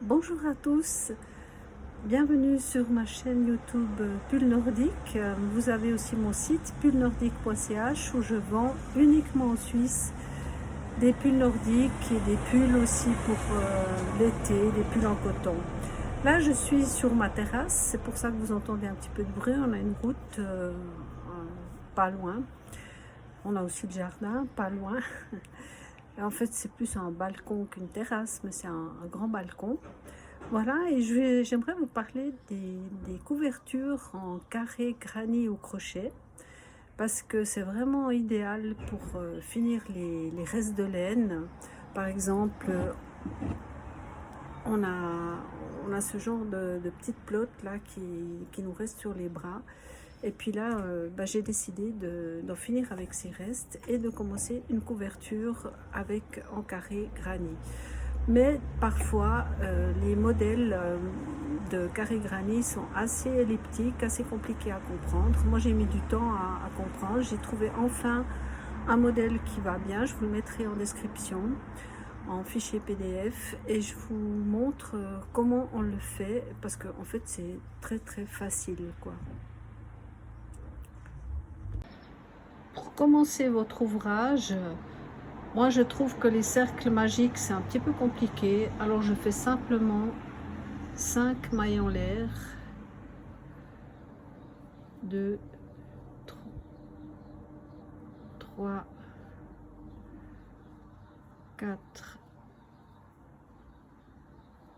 Bonjour à tous, bienvenue sur ma chaîne YouTube Pull Nordique. Vous avez aussi mon site pullnordique.ch où je vends uniquement en Suisse des pulls nordiques et des pulls aussi pour l'été, des pulls en coton. Là je suis sur ma terrasse, c'est pour ça que vous entendez un petit peu de bruit, on a une route pas loin. On a aussi le jardin pas loin. En fait c'est plus un balcon qu'une terrasse, mais c'est un grand balcon. Voilà, et j'aimerais vous parler des couvertures en carré, granit ou crochet, parce que c'est vraiment idéal pour finir les restes de laine. Par exemple, on a ce genre de petites plottes là qui nous restent sur les bras. Et puis là, j'ai décidé d'en finir avec ces restes et de commencer une couverture avec en carré granit. Mais parfois, les modèles de carré granit sont assez elliptiques, assez compliqués à comprendre. Moi, j'ai mis du temps à comprendre. J'ai trouvé enfin un modèle qui va bien. Je vous le mettrai en description, en fichier PDF. Et je vous montre comment on le fait, parce qu'en fait, c'est très très facile, quoi. Pour commencer votre ouvrage, moi je trouve que les cercles magiques c'est un petit peu compliqué, alors je fais simplement 5 mailles en l'air, 2, 3, 4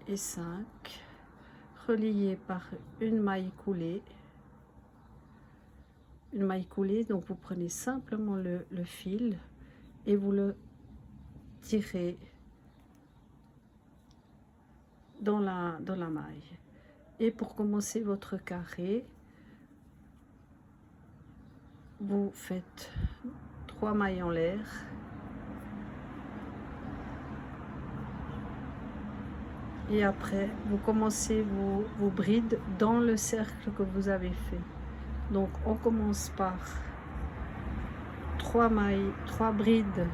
et 5, reliées par une maille coulée. Une maille coulée, donc vous prenez simplement le fil et vous le tirez dans la maille. Et pour commencer votre carré, vous faites 3 mailles en l'air, et après vous commencez vos brides dans le cercle que vous avez fait. Donc on commence par 3 mailles, 3 brides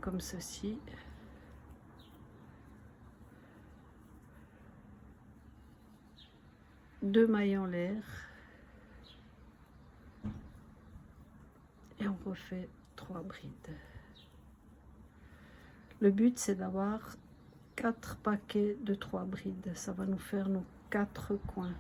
comme ceci. Deux mailles en l'air et on refait 3 brides. Le but c'est d'avoir 4 paquets de 3 brides, ça va nous faire nos 4 coins.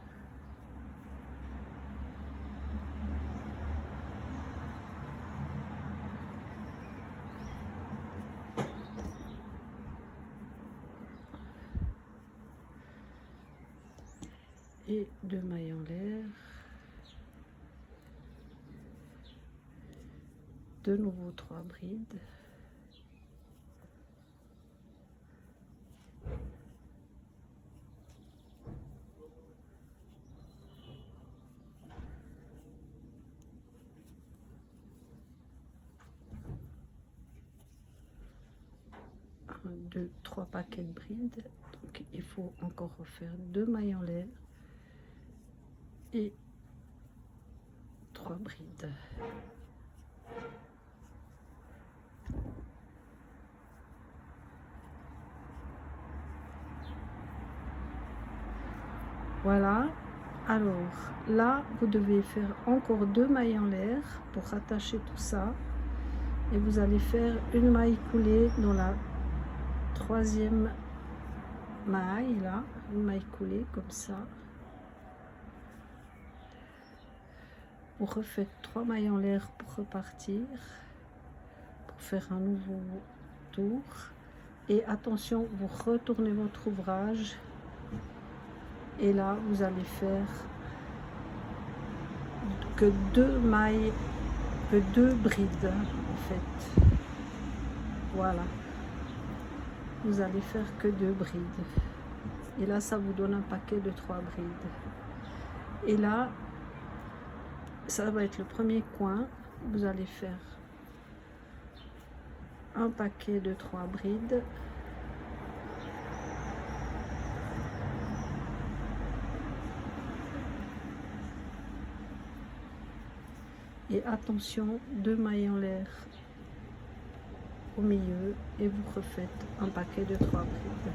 Et 2 mailles en l'air, de nouveau 3 brides, un, 2, 3 paquets de brides, donc il faut encore refaire 2 mailles en l'air et 3 brides. Voilà, alors là vous devez faire encore 2 mailles en l'air pour rattacher tout ça, et vous allez faire une maille coulée dans la 3e maille, là, une maille coulée comme ça. Vous refaites 3 mailles en l'air pour repartir, pour faire un nouveau tour, et attention, vous retournez votre ouvrage et là vous allez faire que 2 mailles, que 2 brides en fait. Voilà, vous allez faire que 2 brides et là ça vous donne un paquet de 3 brides. Et là ça va être le premier coin, vous allez faire un paquet de 3 brides, Et attention, 2 mailles en l'air au milieu et vous refaites un paquet de 3 brides.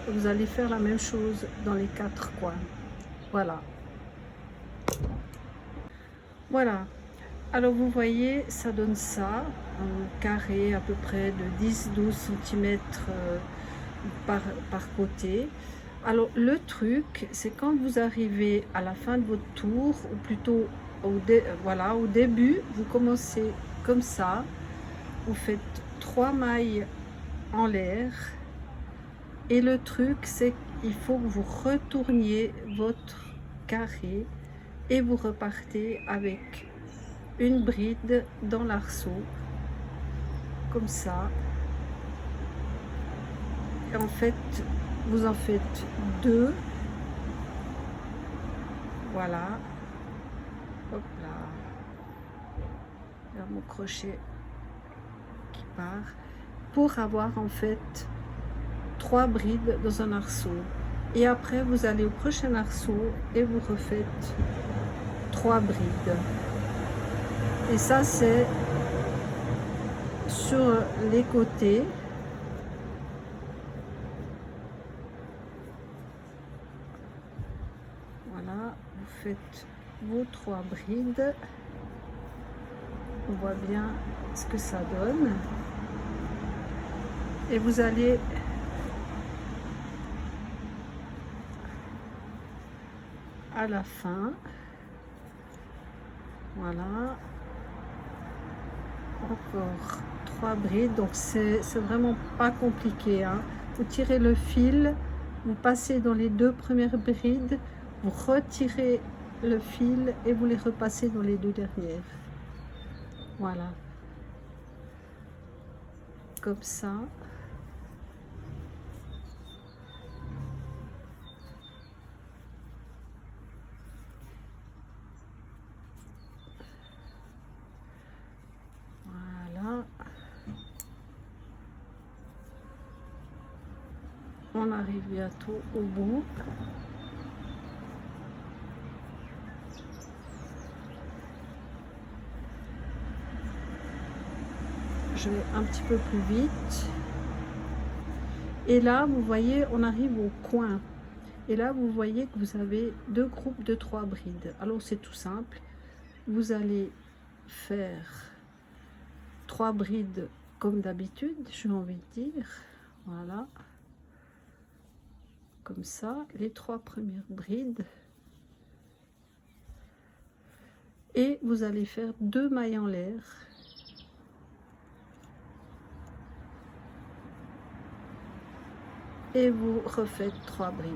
Vous allez faire la même chose dans les 4 coins. Voilà. Voilà. Alors vous voyez, ça donne ça, un carré à peu près de 10-12 cm par côté. Alors le truc, c'est quand vous arrivez à la fin de votre tour, ou plutôt voilà, au début, vous commencez comme ça, vous faites 3 mailles en l'air. Et le truc, c'est qu'il faut que vous retourniez votre carré et vous repartez avec une bride dans l'arceau, comme ça. Et en fait, vous en faites 2. Voilà. Hop là. Il y a mon crochet qui part. Pour avoir en fait 3 brides dans un arceau. Et après, vous allez au prochain arceau et vous refaites 3 brides. Et ça, c'est sur les côtés. Voilà, vous faites vos 3 brides. On voit bien ce que ça donne. Et vous allez à la fin, voilà, encore 3 brides. Donc c'est vraiment pas compliqué, hein. Vous tirez le fil, vous passez dans les 2 premières brides, vous retirez le fil et vous les repassez dans les 2 dernières. Voilà, comme ça. On arrive bientôt au bout. Je vais un petit peu plus vite. Et là, vous voyez, on arrive au coin. Et là, vous voyez que vous avez 2 groupes de 3 brides. Alors, c'est tout simple. Vous allez faire 3 brides comme d'habitude, j'ai envie de dire. Voilà. Comme ça, les 3 premières brides. Et vous allez faire 2 mailles en l'air. Et vous refaites 3 brides.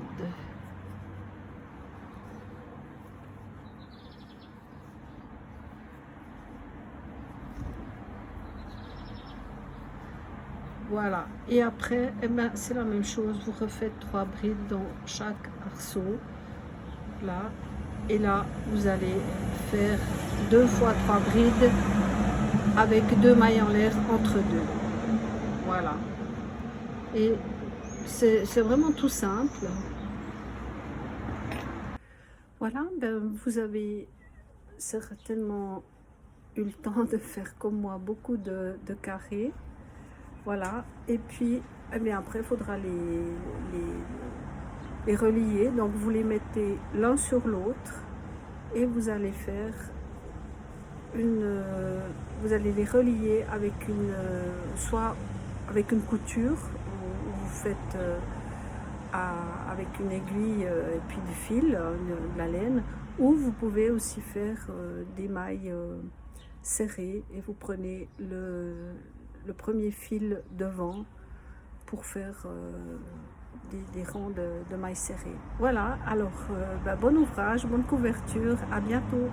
Voilà, et après, eh ben, c'est la même chose, vous refaites 3 brides dans chaque arceau, là, et là, vous allez faire 2 fois 3 brides avec 2 mailles en l'air entre deux. Voilà, et c'est vraiment tout simple. Voilà, ben, vous avez certainement eu le temps de faire comme moi beaucoup de carrés. Voilà, et puis eh bien après il faudra les relier. Donc vous les mettez l'un sur l'autre et vous allez faire vous allez les relier avec soit avec une couture, où vous faites avec une aiguille et puis du fil, de la laine, ou vous pouvez aussi faire des mailles serrées et vous prenez le premier fil devant pour faire des rangs de mailles serrées. Voilà, alors bon ouvrage, bonne couverture, à bientôt.